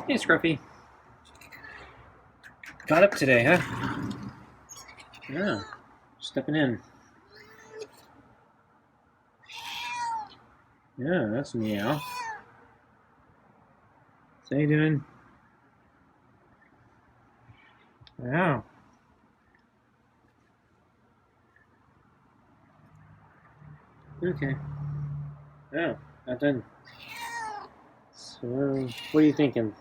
Hey, Scruffy. Got up today, huh? Yeah. Stepping in. Yeah, that's meow. So how you doing? Wow. Okay. Oh, not done. So, what are you thinking?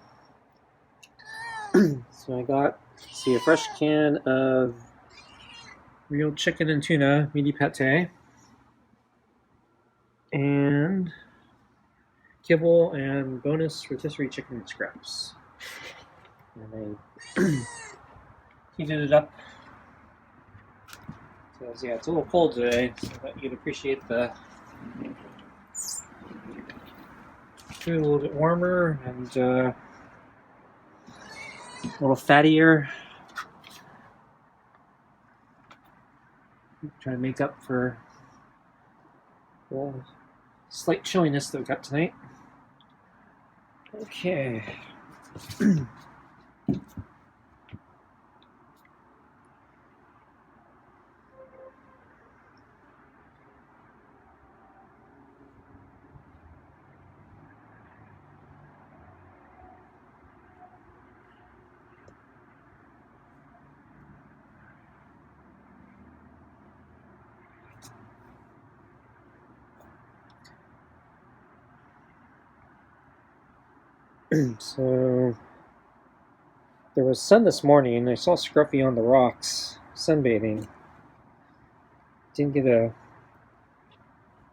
So I got, a fresh can of real chicken and tuna midi pate, and kibble and bonus rotisserie chicken scraps. And I heated it up. Because, yeah, it's a little cold today, so I thought you could appreciate the food a little bit warmer and a little fattier. Trying to make up for the slight chilliness that we got tonight. Okay. So there was sun this morning. I saw Scruffy on the rocks sunbathing. Didn't get a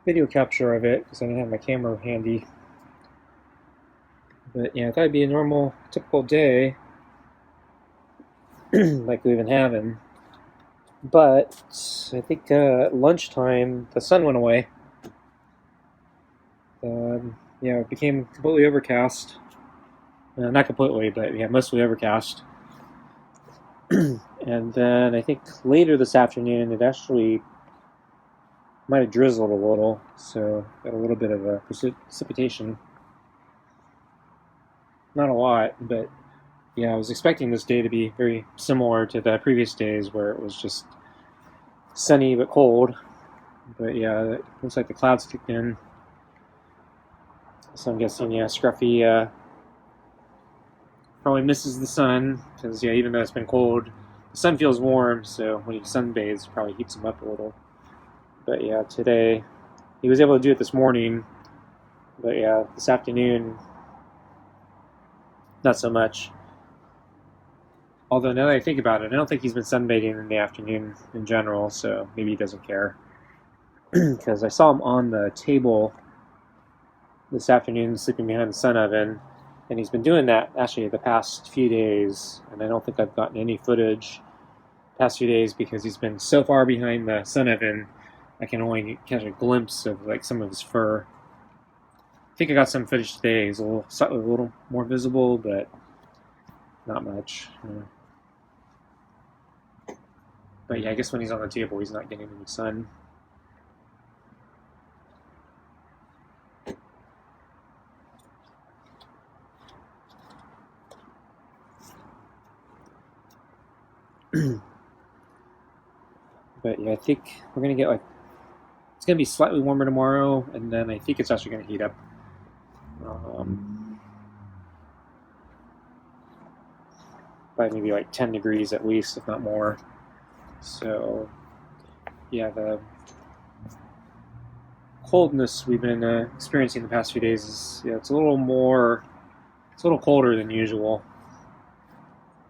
video capture of it because I didn't have my camera handy. But yeah, I thought it'd be a normal, typical day like we've been having. But I think at lunchtime the sun went away. Yeah, it became completely overcast. Not completely, but yeah, mostly overcast. And then I think later this afternoon it actually might have drizzled a little, so got a little bit of a precipitation. Not a lot, but yeah, I was expecting this day to be very similar to the previous days where it was just sunny but cold. But yeah, it looks like the clouds kicked in. So I'm guessing, yeah, Scruffy probably misses the sun because, yeah, even though it's been cold, the sun feels warm, so when he sunbathes, it probably heats him up a little. But yeah, today, he was able to do it this morning, but yeah, this afternoon, not so much. Although now that I think about it, I don't think he's been sunbathing in the afternoon in general, so maybe he doesn't care. Because I saw him on the table this afternoon sleeping behind the sun oven, and he's been doing that actually the past few days, and I don't think I've gotten any footage the past few days because he's been so far behind the sun oven I can only catch a glimpse of like some of his fur. I think I got some footage today. He's a little more visible, but not much. But yeah, I guess when he's on the table, he's not getting any sun. But yeah, I think we're gonna get it's gonna be slightly warmer tomorrow, and then I think it's actually gonna heat up. By maybe like 10 degrees at least, if not more. So yeah, the coldness we've been experiencing the past few days is, yeah, it's a little colder than usual.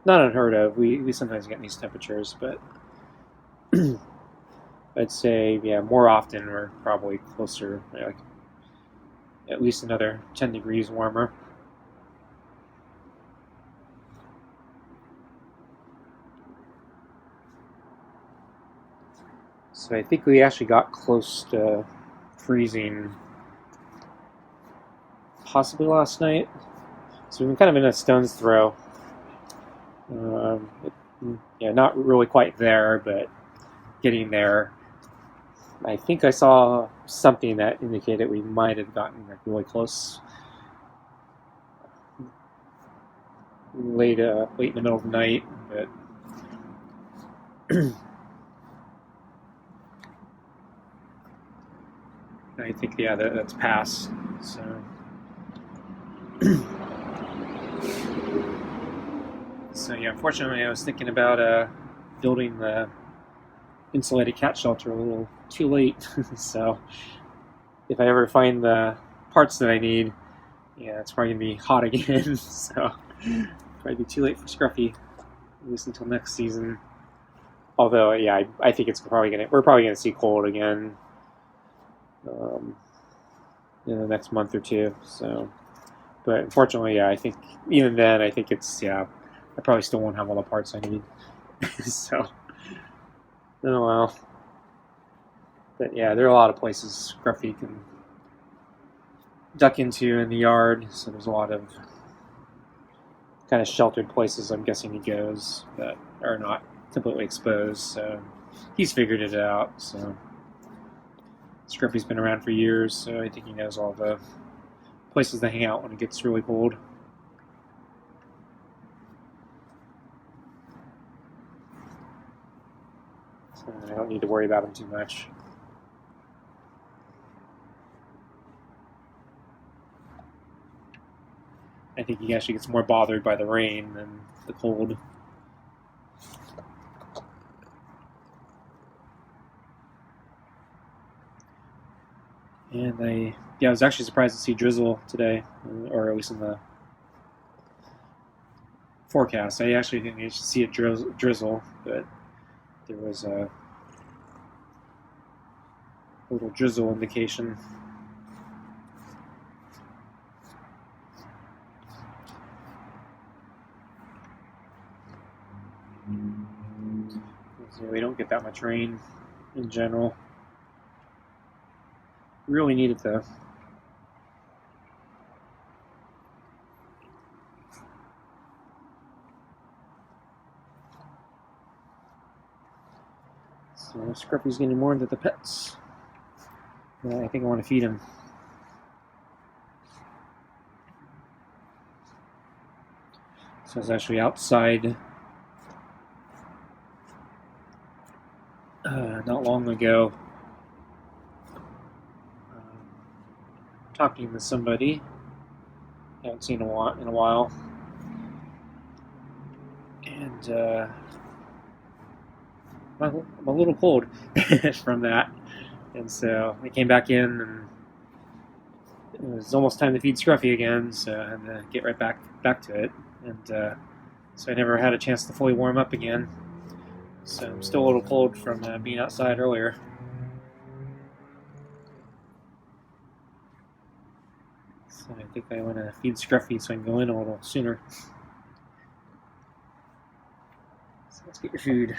Not unheard of. We sometimes get these temperatures, but I'd say, yeah, more often we're probably closer, like at least another 10 degrees warmer. So I think we actually got close to freezing possibly last night. So we've been kind of in a stone's throw. Yeah, not really quite there, but getting there. I think I saw something that indicated we might have gotten like really close. late in the middle of the night, but I think that's past. So, unfortunately, I was thinking about building the insulated cat shelter a little too late. So, if I ever find the parts that I need, it's probably gonna be hot again. So, probably be too late for Scruffy, at least until next season. Although, I think we're probably gonna see cold again in the next month or two. So, but unfortunately, I think even then, I think I probably still won't have all the parts I need. So, oh well. But there are a lot of places Scruffy can duck into in the yard. So there's a lot of kind of sheltered places I'm guessing he goes that are not completely exposed. So he's figured it out. So Scruffy's been around for years, so I think he knows all the places to hang out when it gets really cold. So I don't need to worry about him too much. I think he actually gets more bothered by the rain than the cold. And I was actually surprised to see drizzle today, or at least in the forecast. I actually didn't see it drizzle, but there was a little drizzle indication. So we don't get that much rain in general. We really need it though. So Scruffy's getting more into the pets. I think I want to feed him. So I was actually outside not long ago talking with somebody I haven't seen in a while. And I'm a little cold from that. And so I came back in, and it was almost time to feed Scruffy again, so I had to get right back to it. And so I never had a chance to fully warm up again. So I'm still a little cold from being outside earlier. So I think I want to feed Scruffy so I can go in a little sooner. So let's get your food.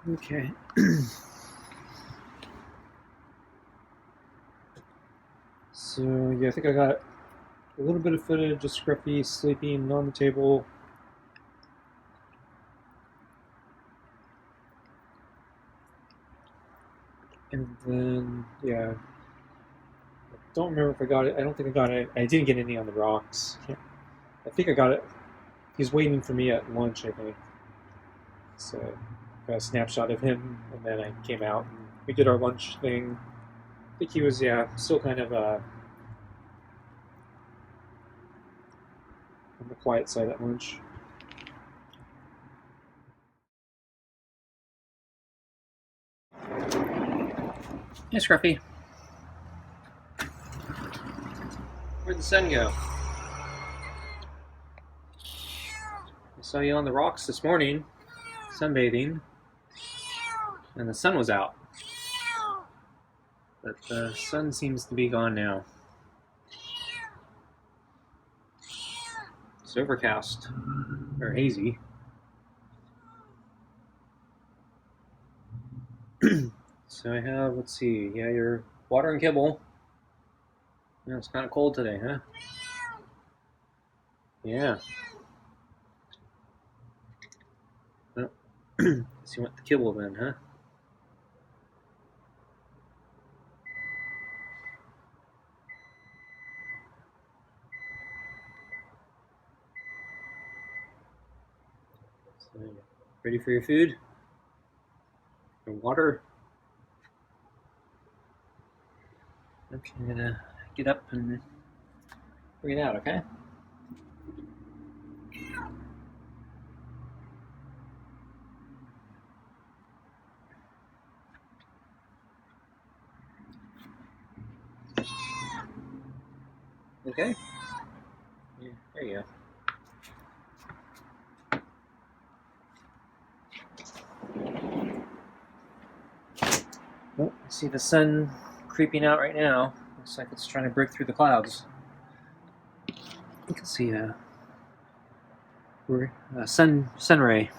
Okay. So I think I got a little bit of footage of Scruffy sleeping on the table. And then I don't remember if I got it. I don't think I got it. I didn't get any on the rocks. I think I got it. He was waiting for me at lunch, I think. So I got a snapshot of him, and then I came out and we did our lunch thing. I think he was still kind of on the quiet side at lunch. Hey, Scruffy. Where'd the sun go? I saw you on the rocks this morning, sunbathing, and the sun was out. But the sun seems to be gone now. It's overcast, or hazy. So I have, let's see, yeah, your water and kibble. Yeah, it's kind of cold today, huh? Yeah. Well, so you want the kibble then, huh? So, ready for your food? Your water? Okay, I'm gonna get up and bring it out, okay? Okay? Yeah, there you go. Oh, I see the sun creeping out right now. Looks like it's trying to break through the clouds. You can see a sun ray.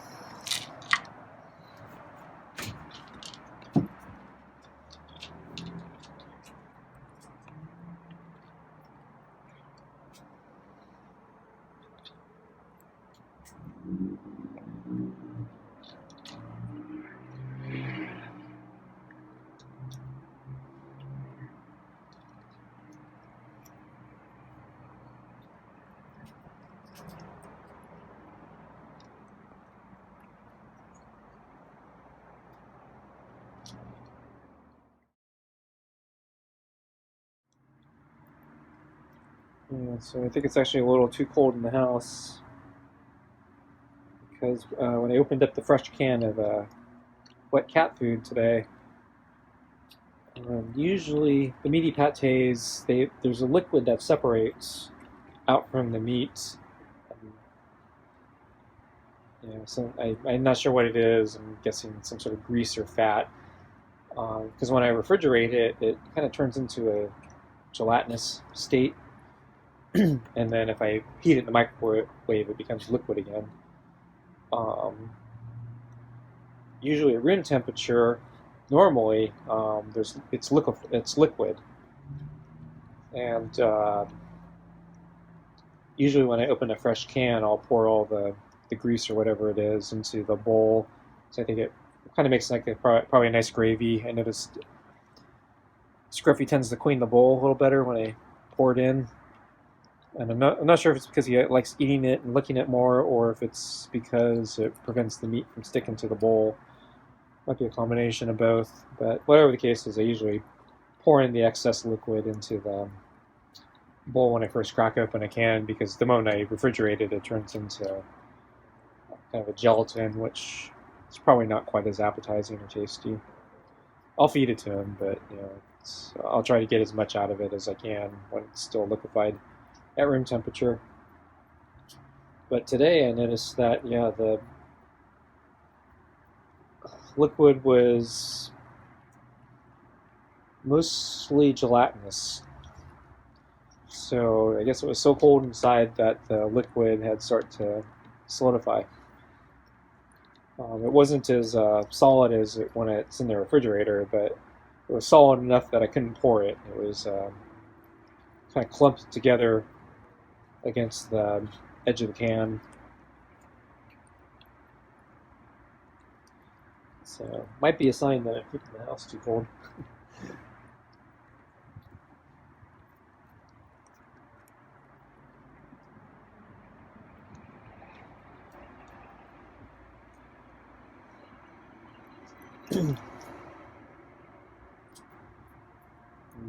Yeah, so I think it's actually a little too cold in the house because when I opened up the fresh can of wet cat food today, usually the meaty pates, there's a liquid that separates out from the meat. Um, so I'm not sure what it is. I'm guessing some sort of grease or fat. Because when I refrigerate it, it kind of turns into a gelatinous state, and then if I heat it in the microwave, it becomes liquid again. Um, Usually at room temperature, normally it's liquid, and usually when I open a fresh can, I'll pour all the grease or whatever it is into the bowl. So I think it kind of makes like probably a nice gravy. I noticed Scruffy tends to clean the bowl a little better when I pour it in. And I'm not sure if it's because he likes eating it and licking it more, or if it's because it prevents the meat from sticking to the bowl. Might be a combination of both, but whatever the case is, I usually pour in the excess liquid into the bowl when I first crack open a can, because the moment I refrigerate it, it turns into kind of a gelatin, which is probably not quite as appetizing or tasty. I'll feed it to him, but I'll try to get as much out of it as I can when it's still liquefied at room temperature. But today I noticed that the liquid was mostly gelatinous. So I guess it was so cold inside that the liquid had started to solidify. It wasn't as solid as when it's in the refrigerator, but it was solid enough that I couldn't pour it. It was kind of clumped together against the edge of the can. So might be a sign that I'm keeping the house too cold.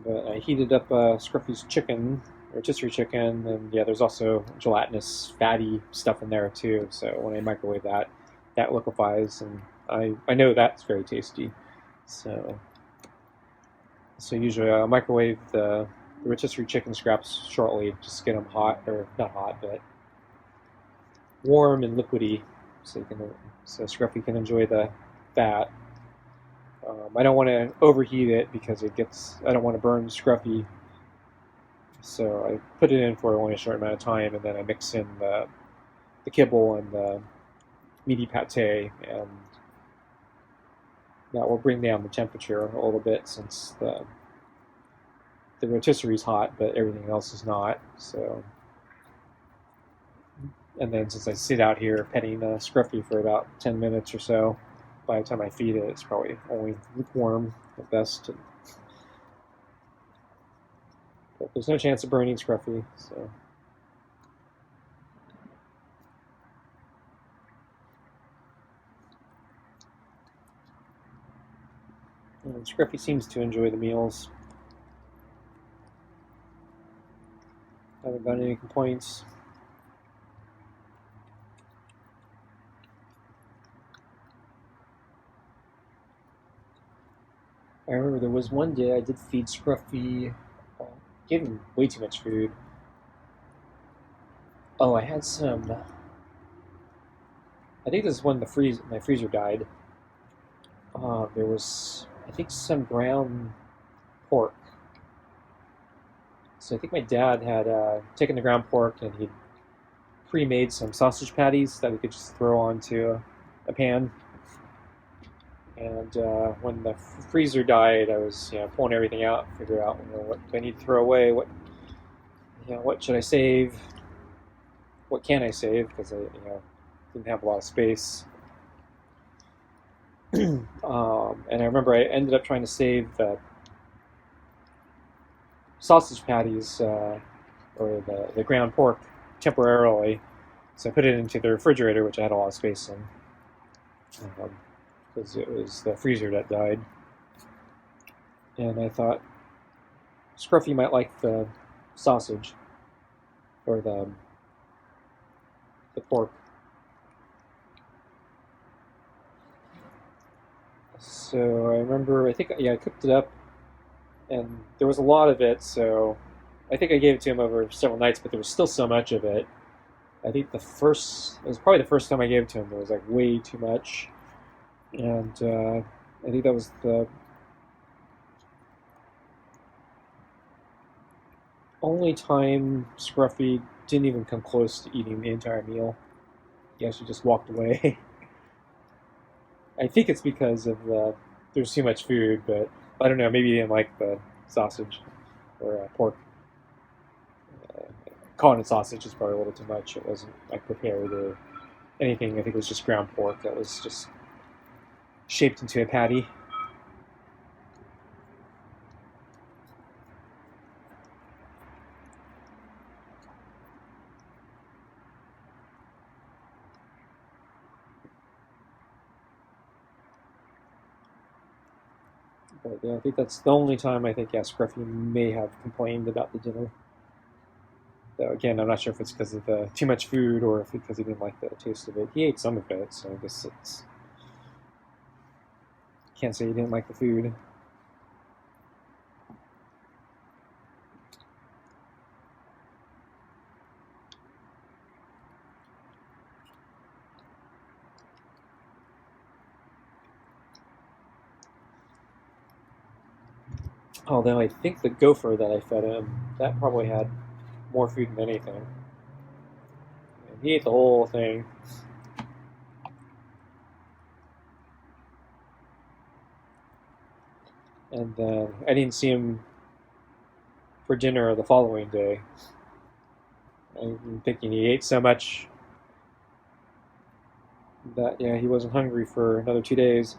But I heated up Scruffy's chicken, rotisserie chicken, and yeah, there's also gelatinous, fatty stuff in there too. So when I microwave that, that liquefies, and I know that's very tasty. So usually I'll microwave the rotisserie chicken scraps shortly, just to get them hot, or not hot, but warm and liquidy, so Scruffy can enjoy the fat. I don't want to overheat it because I don't want to burn Scruffy. So I put it in for only a short amount of time, and then I mix in the kibble and the meaty pate, and that will bring down the temperature a little bit since the rotisserie is hot, but everything else is not. So, and then since I sit out here petting Scruffy for about 10 minutes or so, by the time I feed it, it's probably only lukewarm at best. But there's no chance of burning Scruffy, so. And Scruffy seems to enjoy the meals. Haven't gotten any complaints. I remember there was one day I did feed Scruffy, gave him way too much food. Oh, I had some. I think this is when my freezer died. There was, I think, some ground pork. So I think my dad had taken the ground pork and he'd pre-made some sausage patties that we could just throw onto a pan. And when the freezer died, I was pulling everything out, figure out what do I need to throw away, what should I save, what can I save, because I didn't have a lot of space. And I remember I ended up trying to save the sausage patties or the ground pork temporarily, so I put it into the refrigerator, which I had a lot of space in. Because it was the freezer that died. And I thought Scruffy might like the sausage or the pork. So I remember, I cooked it up, and there was a lot of it, so I think I gave it to him over several nights, but there was still so much of it. I think it was probably the first time I gave it to him, there was like way too much. And I think that was the only time Scruffy didn't even come close to eating the entire meal. He actually just walked away. I think it's because of there's too much food, but I don't know, maybe he didn't like the sausage or pork. Calling it sausage is probably a little too much. It wasn't like prepared or anything. I think it was just ground pork that was just shaped into a patty. But yeah, I think that's the only time I think Scruffy may have complained about the dinner. Though again, I'm not sure if it's because of the too much food or if it's because he didn't like the taste of it. He ate some of it, so I guess it's can't say he didn't like the food. Although I think the gopher that I fed him, that probably had more food than anything. And he ate the whole thing. And then I didn't see him for dinner the following day. I'm thinking he ate so much that he wasn't hungry for another 2 days.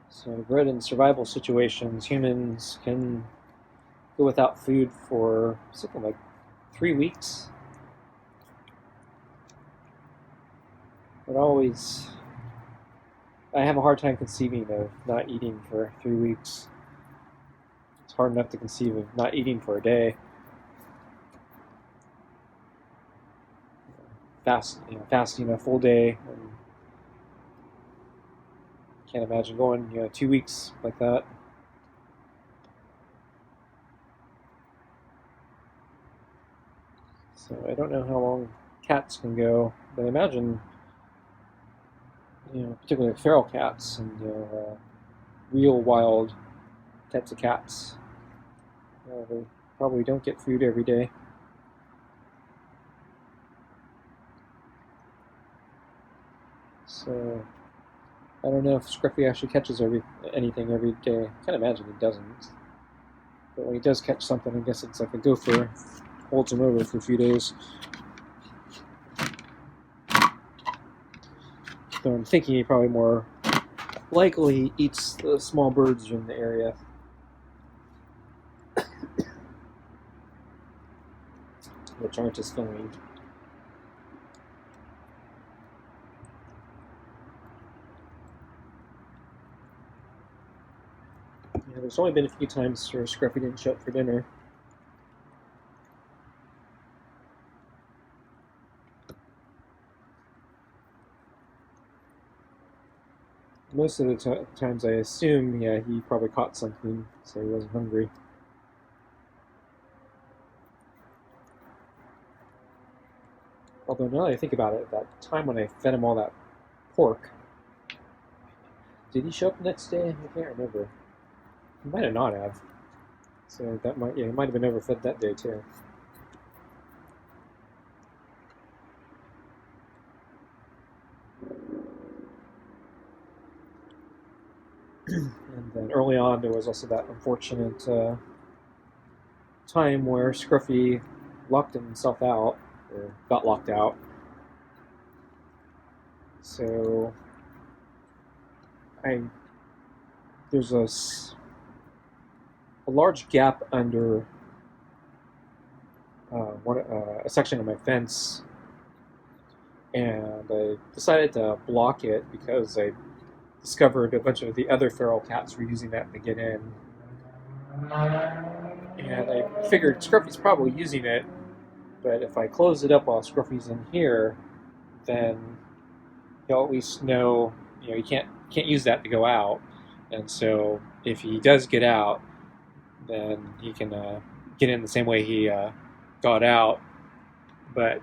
So I've read in survival situations, humans can go without food for something like 3 weeks. But I have a hard time conceiving of not eating for 3 weeks. It's hard enough to conceive of not eating for a day. fasting a full day. And can't imagine going 2 weeks like that. So I don't know how long cats can go, but I imagine, particularly feral cats and real wild types of cats, they probably don't get food every day. So I don't know if Scruffy actually catches anything every day. I can't imagine he doesn't. But when he does catch something, I guess it's like a gopher holds him over for a few days. So I'm thinking he probably more likely eats the small birds in the area. Which aren't as filling. Yeah, there's only been a few times where Scruffy didn't show up for dinner. Most of the times I assume, he probably caught something, so he wasn't hungry. Although now that I think about it, that time when I fed him all that pork, did he show up the next day? I can't remember. He might have not have. So that he might have been overfed that day too. And then early on, there was also that unfortunate time where Scruffy locked himself out, or got locked out. So there's a large gap under a section of my fence, and I decided to block it because I discovered a bunch of the other feral cats were using that to get in. And I figured Scruffy's probably using it, but if I close it up while Scruffy's in here, then he'll at least know, he can't use that to go out. And so if he does get out, then he can get in the same way he got out. But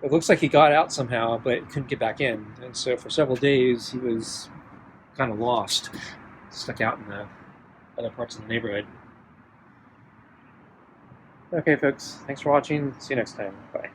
it looks like he got out somehow, but couldn't get back in. And so for several days, he was kind of lost, stuck out in the other parts of the neighborhood. Okay, folks, thanks for watching. See you next time. Bye.